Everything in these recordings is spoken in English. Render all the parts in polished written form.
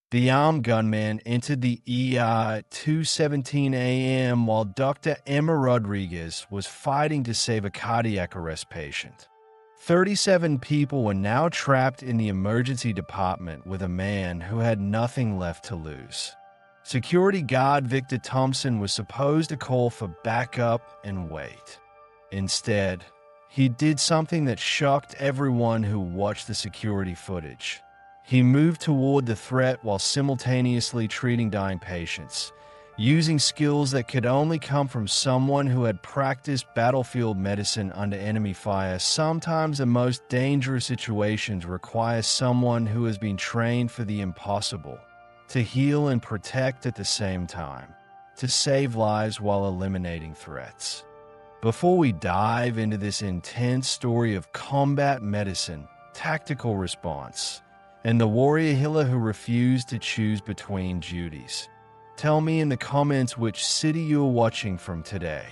The armed gunman entered the ER at 2:17 a.m. while Dr. Emma Rodriguez was fighting to save a cardiac arrest patient. 37 people were now trapped in the emergency department with a man who had nothing left to lose. Security guard Victor Thompson was supposed to call for backup and wait. Instead, he did something that shocked everyone who watched the security footage. He moved toward the threat while simultaneously treating dying patients, using skills that could only come from someone who had practiced battlefield medicine under enemy fire. Sometimes the most dangerous situations require someone who has been trained for the impossible, to heal and protect at the same time, to save lives while eliminating threats. Before we dive into this intense story of combat medicine, tactical response, and the warrior healer who refused to choose between duties, tell me in the comments which city you are watching from today.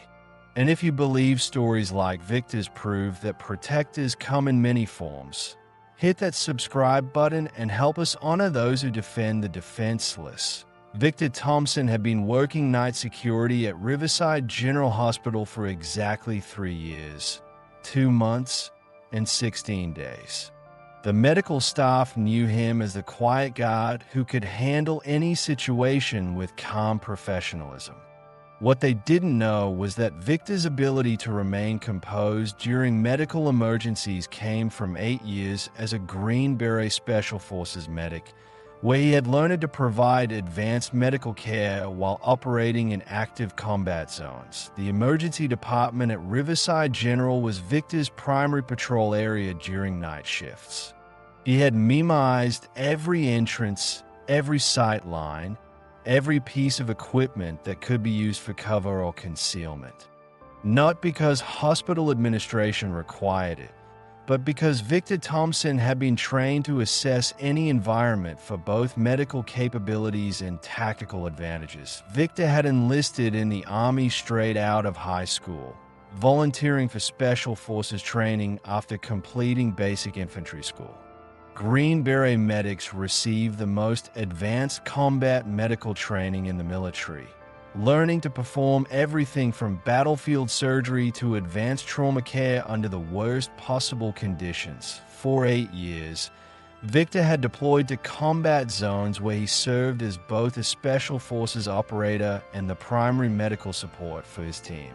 And if you believe stories like Victor's prove that protectors come in many forms, hit that subscribe button and help us honor those who defend the defenseless. Victor Thompson had been working night security at Riverside General Hospital for exactly 3 years, 2 months, and 16 days. The medical staff knew him as the quiet guard who could handle any situation with calm professionalism. What they didn't know was that Victor's ability to remain composed during medical emergencies came from 8 years as a Green Beret Special Forces medic, where he had learned to provide advanced medical care while operating in active combat zones. The emergency department at Riverside General was Victor's primary patrol area during night shifts. He had memorized every entrance, every sight line, every piece of equipment that could be used for cover or concealment. Not because hospital administration required it, but because Victor Thompson had been trained to assess any environment for both medical capabilities and tactical advantages. Victor had enlisted in the Army straight out of high school, volunteering for Special Forces training after completing basic infantry school. Green Beret medics receive the most advanced combat medical training in the military, learning to perform everything from battlefield surgery to advanced trauma care under the worst possible conditions. For 8 years, Victor had deployed to combat zones where he served as both a Special Forces operator and the primary medical support for his team.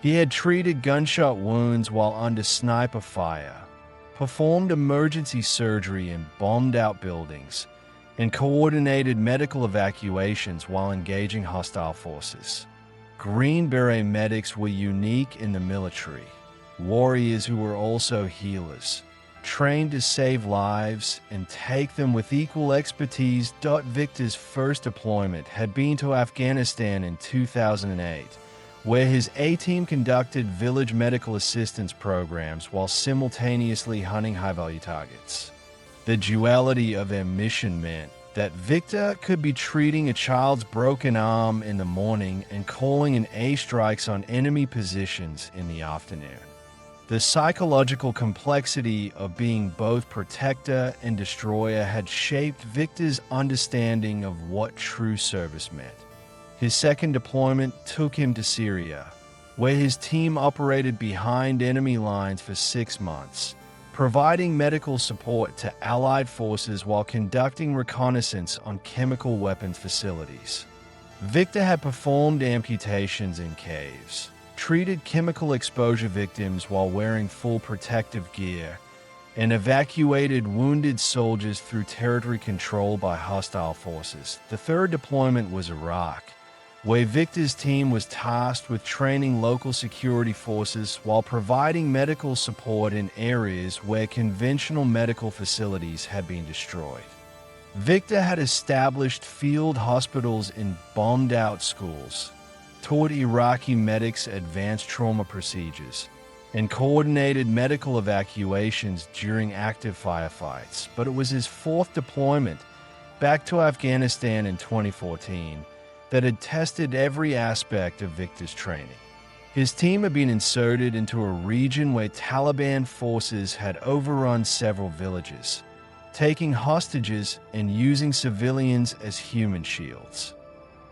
He had treated gunshot wounds while under sniper fire, performed emergency surgery in bombed-out buildings, and coordinated medical evacuations while engaging hostile forces. Green Beret medics were unique in the military, warriors who were also healers, trained to save lives and take them with equal expertise. Victor's first deployment had been to Afghanistan in 2008, where his A-team conducted village medical assistance programs while simultaneously hunting high-value targets. The duality of their mission meant that Victor could be treating a child's broken arm in the morning and calling in A-strikes on enemy positions in the afternoon. The psychological complexity of being both protector and destroyer had shaped Victor's understanding of what true service meant. His second deployment took him to Syria, where his team operated behind enemy lines for 6 months, providing medical support to Allied forces while conducting reconnaissance on chemical weapons facilities. Victor had performed amputations in caves, treated chemical exposure victims while wearing full protective gear, and evacuated wounded soldiers through territory controlled by hostile forces. The third deployment was Iraq, where Victor's team was tasked with training local security forces while providing medical support in areas where conventional medical facilities had been destroyed. Victor had established field hospitals in bombed-out schools, taught Iraqi medics advanced trauma procedures, and coordinated medical evacuations during active firefights. But it was his fourth deployment, back to Afghanistan in 2014, that had tested every aspect of Victor's training. His team had been inserted into a region where Taliban forces had overrun several villages, taking hostages and using civilians as human shields.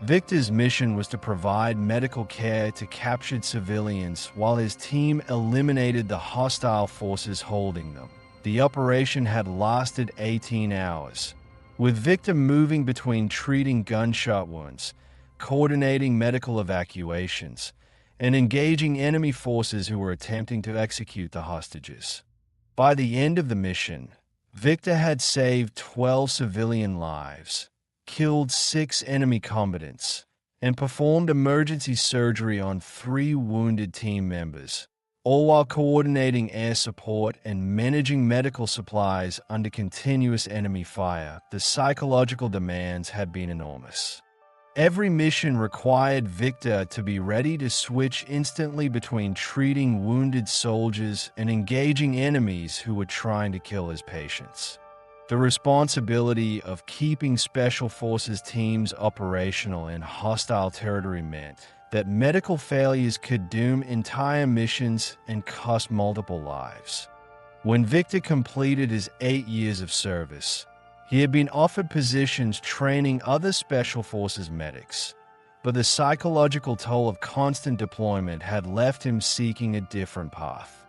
Victor's mission was to provide medical care to captured civilians while his team eliminated the hostile forces holding them. The operation had lasted 18 hours, with Victor moving between treating gunshot wounds, coordinating medical evacuations, and engaging enemy forces who were attempting to execute the hostages. By the end of the mission, Victor had saved 12 civilian lives, killed 6 enemy combatants, and performed emergency surgery on 3 wounded team members, all while coordinating air support and managing medical supplies under continuous enemy fire. The psychological demands had been enormous. Every mission required Victor to be ready to switch instantly between treating wounded soldiers and engaging enemies who were trying to kill his patients. The responsibility of keeping Special Forces teams operational in hostile territory meant that medical failures could doom entire missions and cost multiple lives. When Victor completed his 8 years of service, he had been offered positions training other Special Forces medics, but the psychological toll of constant deployment had left him seeking a different path.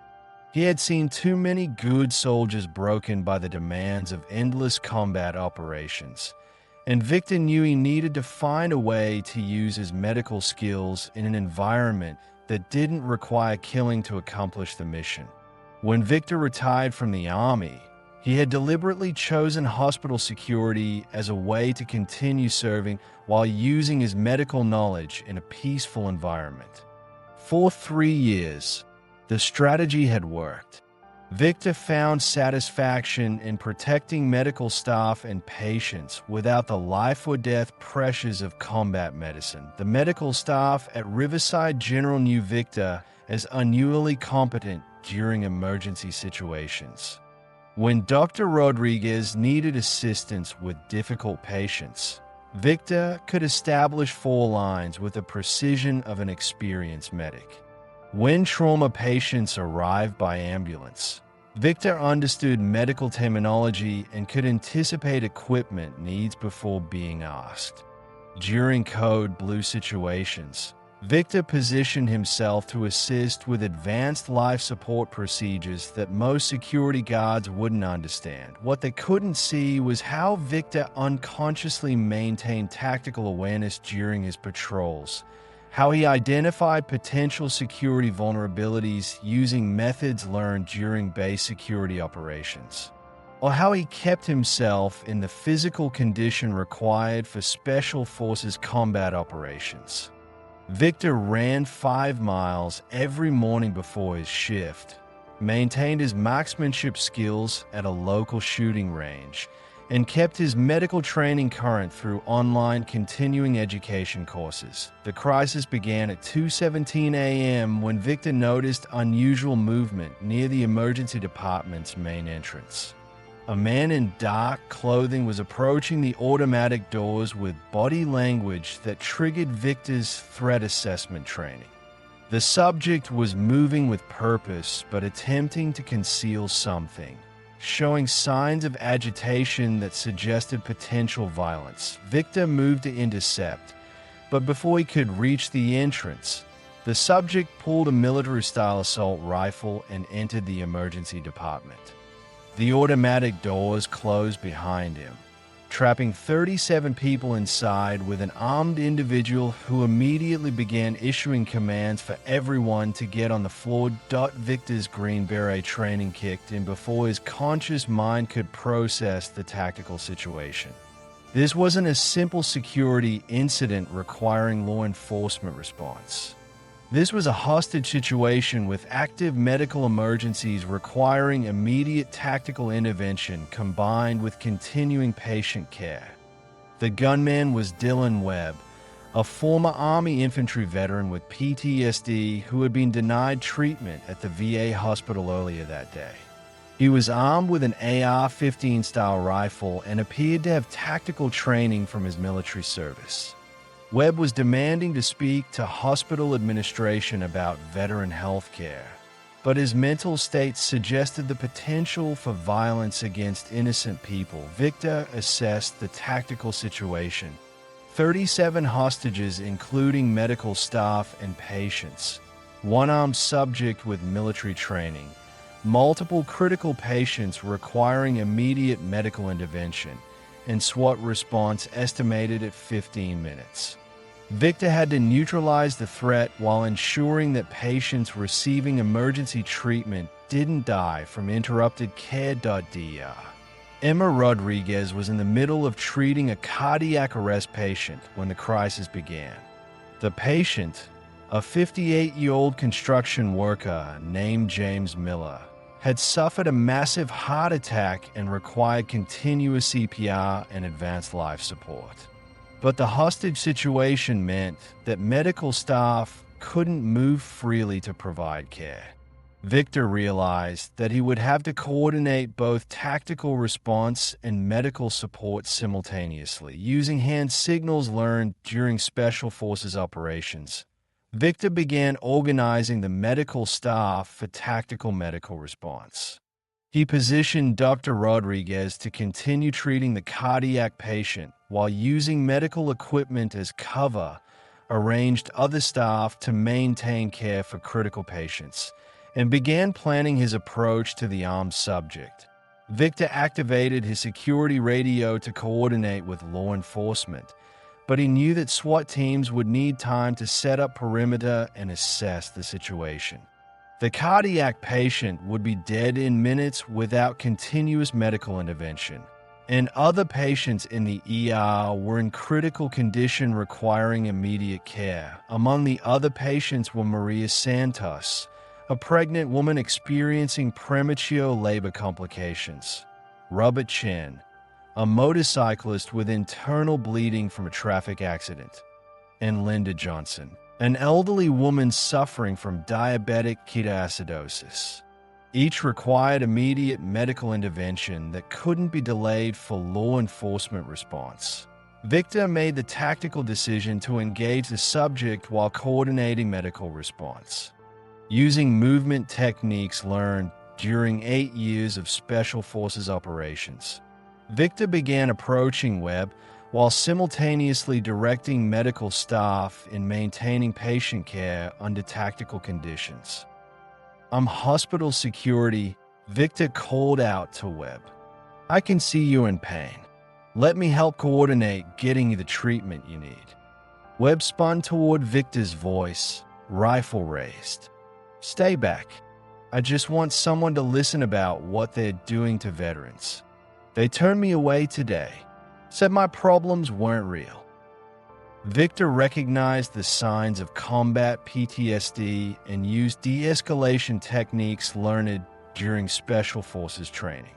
He had seen too many good soldiers broken by the demands of endless combat operations, and Victor knew he needed to find a way to use his medical skills in an environment that didn't require killing to accomplish the mission. When Victor retired from the Army, he had deliberately chosen hospital security as a way to continue serving while using his medical knowledge in a peaceful environment. For 3 years, the strategy had worked. Victor found satisfaction in protecting medical staff and patients without the life-or-death pressures of combat medicine. The medical staff at Riverside General knew Victor as unusually competent during emergency situations. When Dr. Rodriguez needed assistance with difficult patients, Victor could establish 4 lines with the precision of an experienced medic. When trauma patients arrived by ambulance, Victor understood medical terminology and could anticipate equipment needs before being asked. During Code Blue situations, Victor positioned himself to assist with advanced life support procedures that most security guards wouldn't understand. What they couldn't see was how Victor unconsciously maintained tactical awareness during his patrols, how he identified potential security vulnerabilities using methods learned during base security operations, or how he kept himself in the physical condition required for Special Forces combat operations. Victor ran 5 miles every morning before his shift, maintained his marksmanship skills at a local shooting range, and kept his medical training current through online continuing education courses. The crisis began at 2:17 a.m. when Victor noticed unusual movement near the emergency department's main entrance. A man in dark clothing was approaching the automatic doors with body language that triggered Victor's threat assessment training. The subject was moving with purpose but attempting to conceal something, showing signs of agitation that suggested potential violence. Victor moved to intercept, but before he could reach the entrance, the subject pulled a military-style assault rifle and entered the emergency department. The automatic doors closed behind him, trapping 37 people inside with an armed individual who immediately began issuing commands for everyone to get on the floor. Victor's Green Beret training kicked in before his conscious mind could process the tactical situation. This wasn't a simple security incident requiring law enforcement response. This was a hostage situation with active medical emergencies requiring immediate tactical intervention combined with continuing patient care. The gunman was Dylan Webb, a former Army infantry veteran with PTSD who had been denied treatment at the VA hospital earlier that day. He was armed with an AR-15 style rifle and appeared to have tactical training from his military service. Webb was demanding to speak to hospital administration about veteran health care. but his mental state suggested the potential for violence against innocent people. Victor assessed the tactical situation. 37 hostages, including medical staff and patients, one armed subject with military training, multiple critical patients requiring immediate medical intervention, and SWAT response estimated at 15 minutes. Victor had to neutralize the threat while ensuring that patients receiving emergency treatment didn't die from interrupted care. Dr. Emma Rodriguez was in the middle of treating a cardiac arrest patient when the crisis began. The patient, a 58-year-old construction worker named James Miller, had suffered a massive heart attack and required continuous CPR and advanced life support. But the hostage situation meant that medical staff couldn't move freely to provide care. Victor realized that he would have to coordinate both tactical response and medical support simultaneously, using hand signals learned during Special Forces operations. Victor began organizing the medical staff for tactical medical response. He positioned Dr. Rodriguez to continue treating the cardiac patient while using medical equipment as cover, arranged other staff to maintain care for critical patients, and began planning his approach to the armed subject. Victor activated his security radio to coordinate with law enforcement, but he knew that SWAT teams would need time to set up perimeter and assess the situation. The cardiac patient would be dead in minutes without continuous medical intervention, and other patients in the ER were in critical condition requiring immediate care. Among the other patients were Maria Santos, a pregnant woman experiencing premature labor complications; Robert Chen, a motorcyclist with internal bleeding from a traffic accident; and Linda Johnson, an elderly woman suffering from diabetic ketoacidosis. Each required immediate medical intervention that couldn't be delayed for law enforcement response. Victor made the tactical decision to engage the subject while coordinating medical response. Using movement techniques learned during 8 years of Special Forces operations, Victor began approaching Webb while simultaneously directing medical staff in maintaining patient care under tactical conditions. "I'm hospital security," Victor called out to Webb. "I can see you're in pain. Let me help coordinate getting you the treatment you need." Webb spun toward Victor's voice, rifle raised. "Stay back. I just want someone to listen about what they're doing to veterans. They turned me away today. Said my problems weren't real." Victor recognized the signs of combat PTSD and used de-escalation techniques learned during Special Forces training.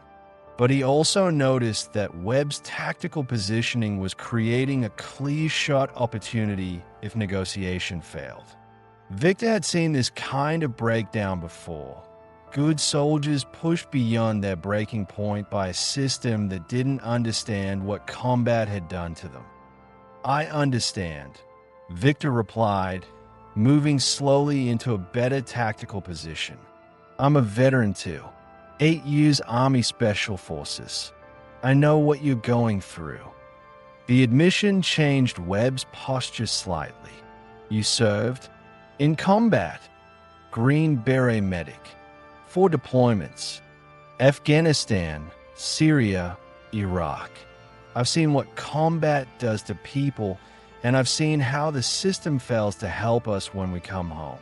But he also noticed that Webb's tactical positioning was creating a clear shot opportunity if negotiation failed. Victor had seen this kind of breakdown before. Good soldiers pushed beyond their breaking point by a system that didn't understand what combat had done to them. "I understand," Victor replied, moving slowly into a better tactical position. "I'm a veteran too. 8 years Army Special Forces. I know what you're going through." The admission changed Webb's posture slightly. "You served?" "In combat. Green Beret medic. 4 deployments. Afghanistan, Syria, Iraq. I've seen what combat does to people, and I've seen how the system fails to help us when we come home."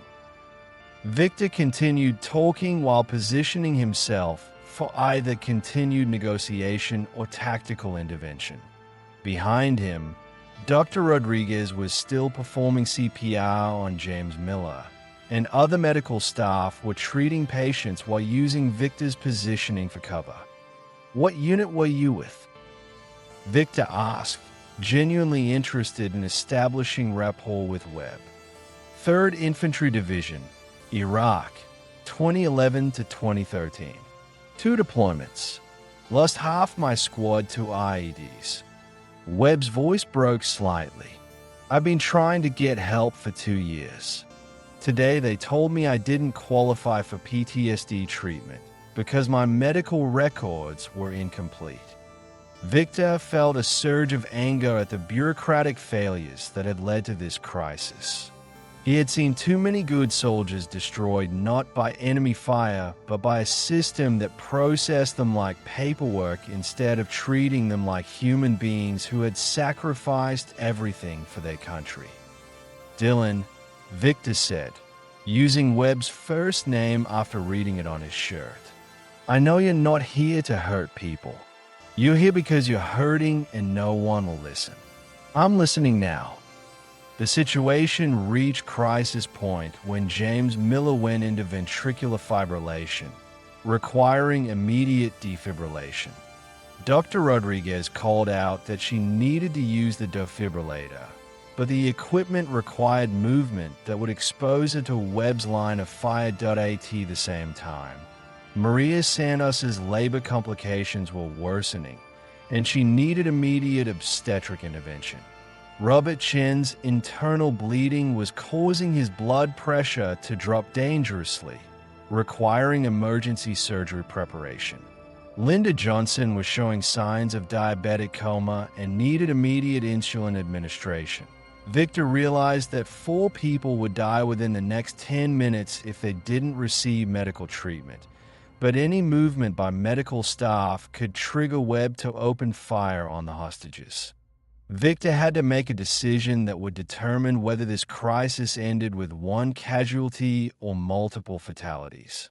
Victor continued talking while positioning himself for either continued negotiation or tactical intervention. Behind him, Dr. Rodriguez was still performing CPR on James Miller, and other medical staff were treating patients while using Victor's positioning for cover. "What unit were you with?" Victor asked, genuinely interested in establishing rapport with Webb. 3rd Infantry Division, Iraq, 2011 to 2013. 2 deployments. Lost half my squad to IEDs. Webb's voice broke slightly. "I've been trying to get help for 2 years. Today, they told me I didn't qualify for PTSD treatment because my medical records were incomplete. Victor felt a surge of anger at the bureaucratic failures that had led to this crisis. He had seen too many good soldiers destroyed not by enemy fire, but by a system that processed them like paperwork instead of treating them like human beings who had sacrificed everything for their country. Dylan, Victor said, using Webb's first name after reading it on his shirt. I know you're not here to hurt people. You're here because you're hurting and no one will listen. I'm listening now. The situation reached crisis point when James Miller went into ventricular fibrillation, requiring immediate defibrillation. Dr. Rodriguez called out that she needed to use the defibrillator, but the equipment required movement that would expose her to Webb's line of fire. At the same time, Maria Santos's labor complications were worsening, and she needed immediate obstetric intervention. Robert Chen's internal bleeding was causing his blood pressure to drop dangerously, requiring emergency surgery preparation. Linda Johnson was showing signs of diabetic coma and needed immediate insulin administration. Victor realized that 4 people would die within the next 10 minutes if they didn't receive medical treatment, but any movement by medical staff could trigger Webb to open fire on the hostages. Victor had to make a decision that would determine whether this crisis ended with 1 casualty or multiple fatalities.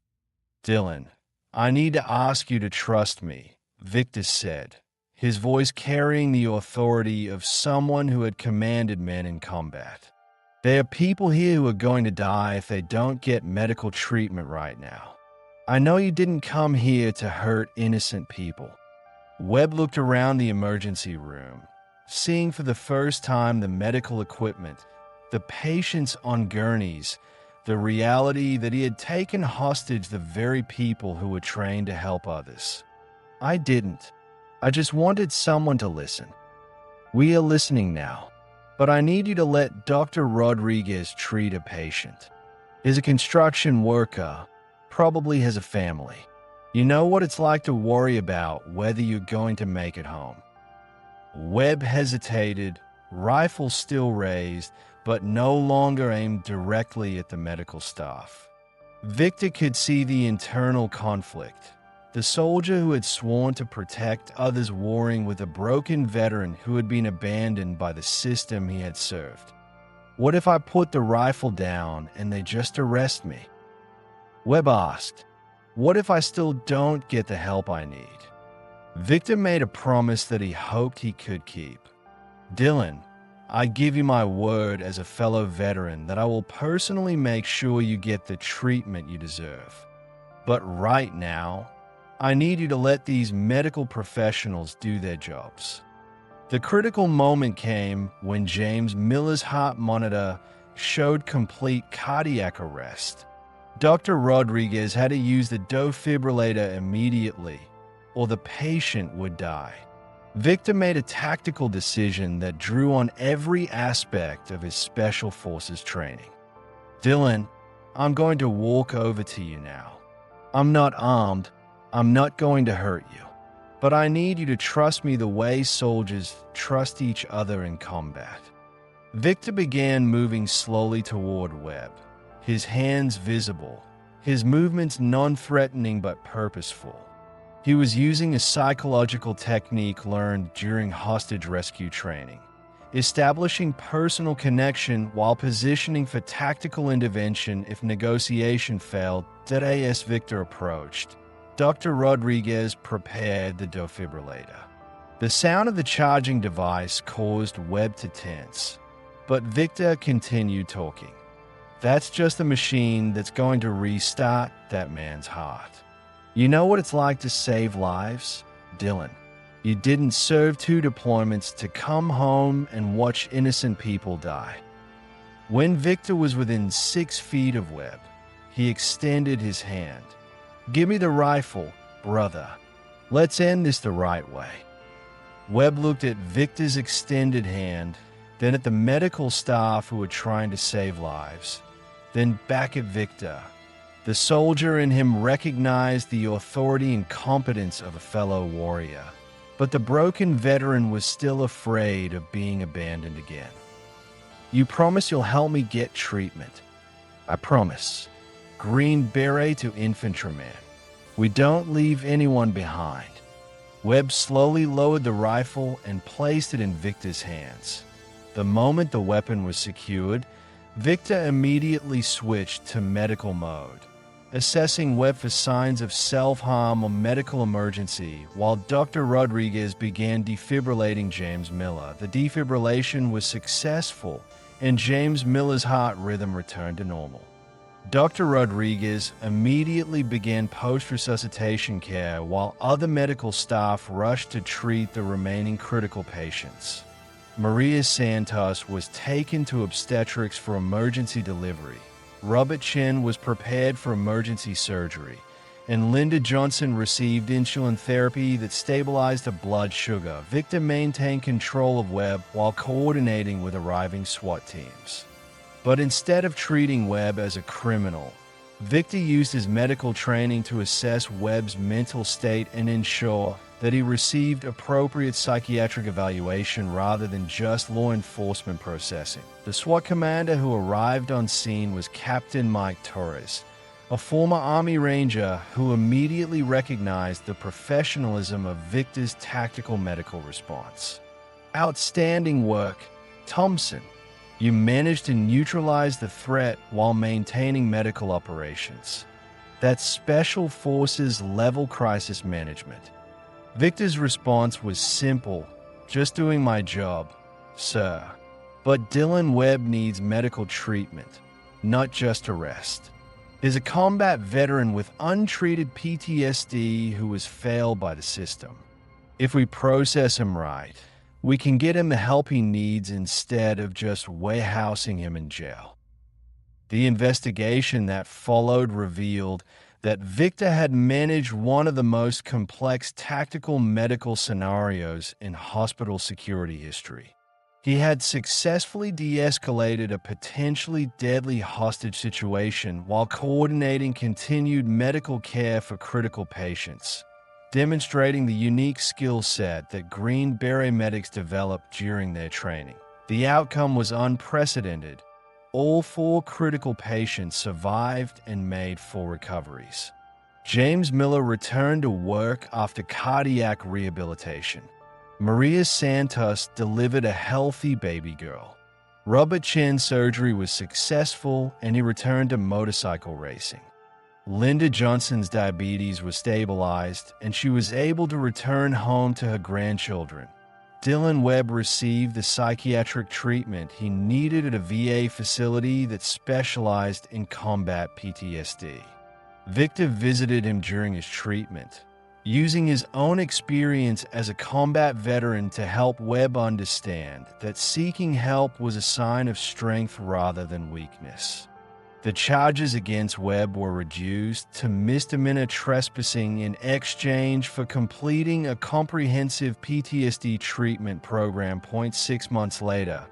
Dylan, I need to ask you to trust me, Victor said, his voice carrying the authority of someone who had commanded men in combat. There are people here who are going to die if they don't get medical treatment right now. I know you didn't come here to hurt innocent people. Webb looked around the emergency room, seeing for the first time the medical equipment, the patients on gurneys, the reality that he had taken hostage the very people who were trained to help others. I didn't. I just wanted someone to listen. We are listening now, but I need you to let Dr. Rodriguez treat a patient. He's a construction worker, probably has a family. You know what it's like to worry about whether you're going to make it home. Webb hesitated, rifle still raised, but no longer aimed directly at the medical staff. Victor could see the internal conflict. The soldier who had sworn to protect others warring with a broken veteran who had been abandoned by the system he had served. What if I put the rifle down and they just arrest me? Webb asked, what if I still don't get the help I need? Victor made a promise that he hoped he could keep. Dylan, I give you my word as a fellow veteran that I will personally make sure you get the treatment you deserve. But right now, I need you to let these medical professionals do their jobs. The critical moment came when James Miller's heart monitor showed complete cardiac arrest. Dr. Rodriguez had to use the defibrillator immediately, or the patient would die. Victor made a tactical decision that drew on every aspect of his Special Forces training. Dylan, I'm going to walk over to you now. I'm not armed. I'm not going to hurt you. But I need you to trust me the way soldiers trust each other in combat. Victor began moving slowly toward Webb, his hands visible, his movements non-threatening but purposeful. He was using a psychological technique learned during hostage rescue training, establishing personal connection while positioning for tactical intervention if negotiation failed. As Victor approached, Dr. Rodriguez prepared the defibrillator. The sound of the charging device caused Webb to tense, but Victor continued talking. That's just a machine that's going to restart that man's heart. You know what it's like to save lives, Dylan? You didn't serve 2 deployments to come home and watch innocent people die. When Victor was within 6 feet of Webb, he extended his hand. Give me the rifle, brother. Let's end this the right way. Webb looked at Victor's extended hand, then at the medical staff who were trying to save lives. then back at Victor. The soldier in him recognized the authority and competence of a fellow warrior, but the broken veteran was still afraid of being abandoned again. "You promise you'll help me get treatment?" "I promise." Green Beret to infantryman. "We don't leave anyone behind." Webb slowly lowered the rifle and placed it in Victor's hands. The moment the weapon was secured, Victor immediately switched to medical mode, assessing Webb for signs of self-harm or medical emergency, while Dr. Rodriguez began defibrillating James Miller. The defibrillation was successful, and James Miller's heart rhythm returned to normal. Dr. Rodriguez immediately began post-resuscitation care while other medical staff rushed to treat the remaining critical patients. Maria Santos was taken to obstetrics for emergency delivery. Robert Chen was prepared for emergency surgery, and Linda Johnson received insulin therapy that stabilized her blood sugar. Victor maintained control of Webb while coordinating with arriving SWAT teams. But instead of treating Webb as a criminal, Victor used his medical training to assess Webb's mental state and ensure that he received appropriate psychiatric evaluation rather than just law enforcement processing. The SWAT commander who arrived on scene was Captain Mike Torres, a former Army Ranger who immediately recognized the professionalism of Victor's tactical medical response. "Outstanding work, Thompson. You managed to neutralize the threat while maintaining medical operations. That's Special Forces level crisis management." Victor's response was simple: "Just doing my job, sir." But Dylan Webb needs medical treatment, not just a rest. He's a combat veteran with untreated PTSD who was failed by the system. If we process him right, we can get him the help he needs instead of just warehousing him in jail. The investigation that followed revealed that Victor had managed one of the most complex tactical medical scenarios in hospital security history. He had successfully de-escalated a potentially deadly hostage situation while coordinating continued medical care for critical patients, demonstrating the unique skill set that Green Beret medics developed during their training. The outcome was unprecedented. All 4 critical patients survived and made full recoveries. James Miller returned to work after cardiac rehabilitation. Maria Santos delivered a healthy baby girl. Robert Chen's surgery was successful and he returned to motorcycle racing. Linda Johnson's diabetes was stabilized and she was able to return home to her grandchildren. Dylan Webb received the psychiatric treatment he needed at a VA facility that specialized in combat PTSD. Victor visited him during his treatment, using his own experience as a combat veteran to help Webb understand that seeking help was a sign of strength rather than weakness. The charges against Webb were reduced to misdemeanor trespassing in exchange for completing a comprehensive PTSD treatment program. 6 months later,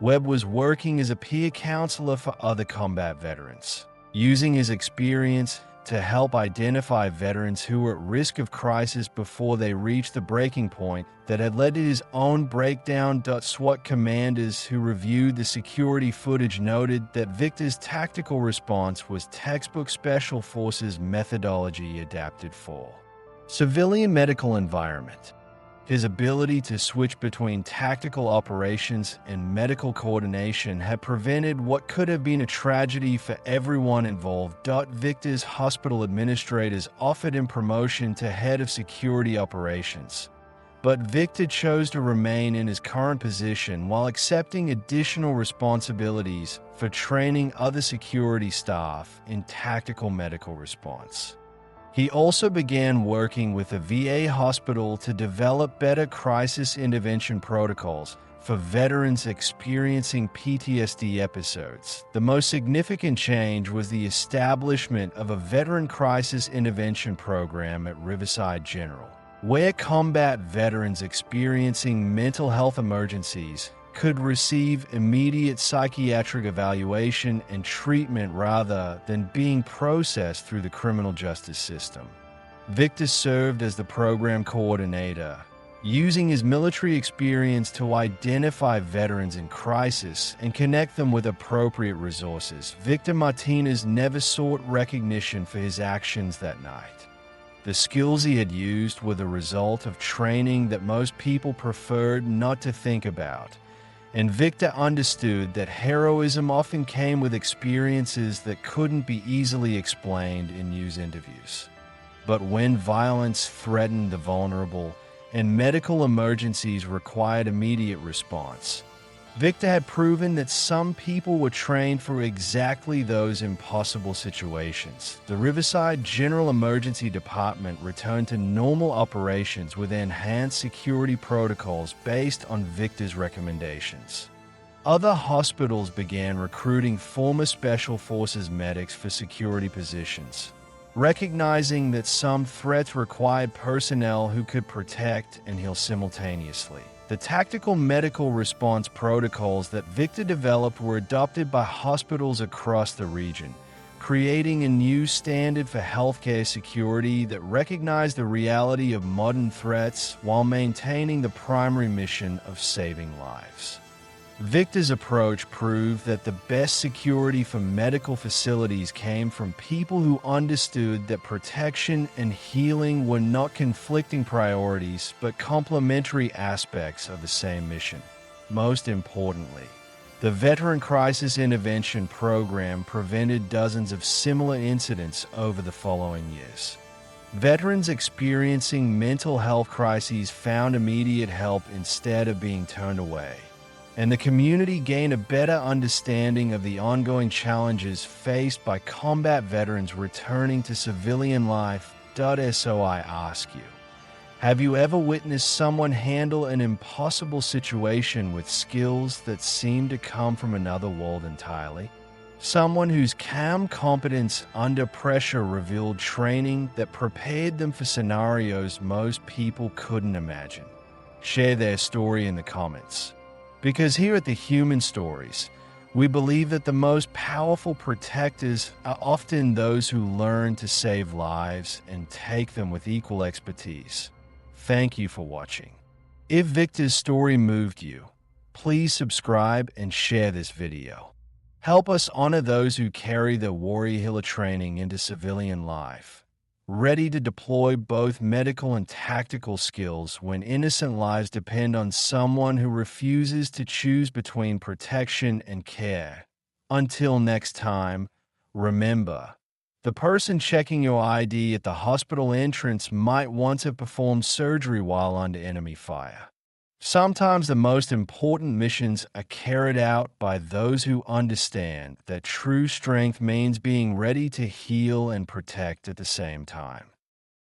Webb was working as a peer counselor for other combat veterans, using his experience to help identify veterans who were at risk of crisis before they reached the breaking point that had led to his own breakdown. SWAT commanders who reviewed the security footage noted that Victor's tactical response was textbook Special Forces methodology adapted for civilian medical environment. His ability to switch between tactical operations and medical coordination had prevented what could have been a tragedy for everyone involved. Victor's hospital administrators offered him promotion to head of security operations, but Victor chose to remain in his current position while accepting additional responsibilities for training other security staff in tactical medical response. He also began working with a VA hospital to develop better crisis intervention protocols for veterans experiencing PTSD episodes. The most significant change was the establishment of a veteran crisis intervention program at Riverside General, where combat veterans experiencing mental health emergencies could receive immediate psychiatric evaluation and treatment rather than being processed through the criminal justice system. Victor served as the program coordinator, using his military experience to identify veterans in crisis and connect them with appropriate resources. Victor Martinez never sought recognition for his actions that night. The skills he had used were the result of training that most people preferred not to think about, and Victor understood that heroism often came with experiences that couldn't be easily explained in news interviews. But when violence threatened the vulnerable and medical emergencies required immediate response, Victor had proven that some people were trained for exactly those impossible situations. The Riverside General Emergency Department returned to normal operations with enhanced security protocols based on Victor's recommendations. Other hospitals began recruiting former Special Forces medics for security positions, recognizing that some threats required personnel who could protect and heal simultaneously. The tactical medical response protocols that Victor developed were adopted by hospitals across the region, creating a new standard for healthcare security that recognized the reality of modern threats while maintaining the primary mission of saving lives. Victor's approach proved that the best security for medical facilities came from people who understood that protection and healing were not conflicting priorities but complementary aspects of the same mission. Most importantly, the Veteran Crisis Intervention Program prevented dozens of similar incidents over the following years. Veterans experiencing mental health crises found immediate help instead of being turned away, and the community gained a better understanding of the ongoing challenges faced by combat veterans returning to civilian life. So I ask you, have you ever witnessed someone handle an impossible situation with skills that seem to come from another world entirely? Someone whose calm competence under pressure revealed training that prepared them for scenarios most people couldn't imagine. Share their story in the comments. Because here at the Human Stories, we believe that the most powerful protectors are often those who learn to save lives and take them with equal expertise. Thank you for watching. If Victor's story moved you, please subscribe and share this video. Help us honor those who carry the warrior healer training into civilian life, ready to deploy both medical and tactical skills when innocent lives depend on someone who refuses to choose between protection and care. Until next time, remember, the person checking your ID at the hospital entrance might once have performed surgery while under enemy fire. Sometimes the most important missions are carried out by those who understand that true strength means being ready to heal and protect at the same time.